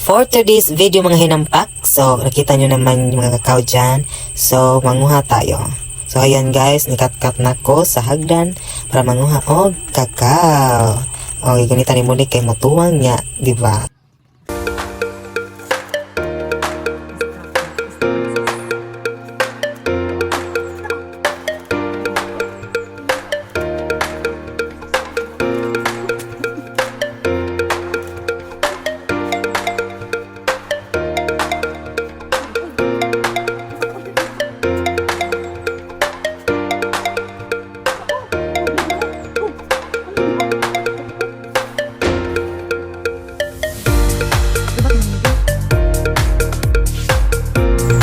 For today's video mga hinampak, so nakita nyo naman yung mga kakao dyan. So manguha tayo. So ayan guys, nikat-kat na ko sa hagdan para manguha og kakao. O ganito ni muli kay motuwang niya, di ba?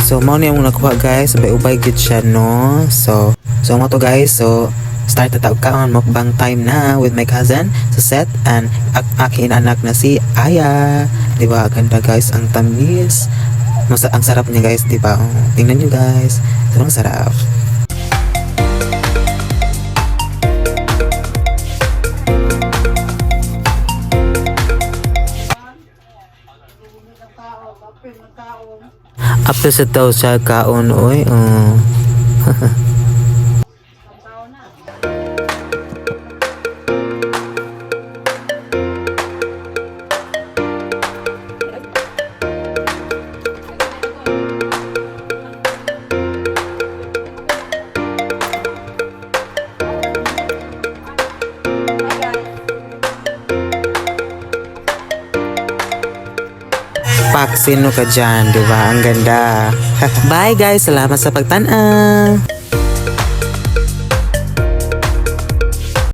So mao ni among nakuha guys, ubay gid siya no. So mo to guys. So start na taog kaon, mukbang time na with my cousin sa set and aking anak na si Aya. Di ba? Ganda guys, ang tamis. Ang sarap niya guys, di ba? Tingnan niyo guys. Sobrang sarap. After sa daw sa kaon, oy, Pak, sino ka dyan, di ba? Ang ganda. Bye guys, salamat sa pagtanaw.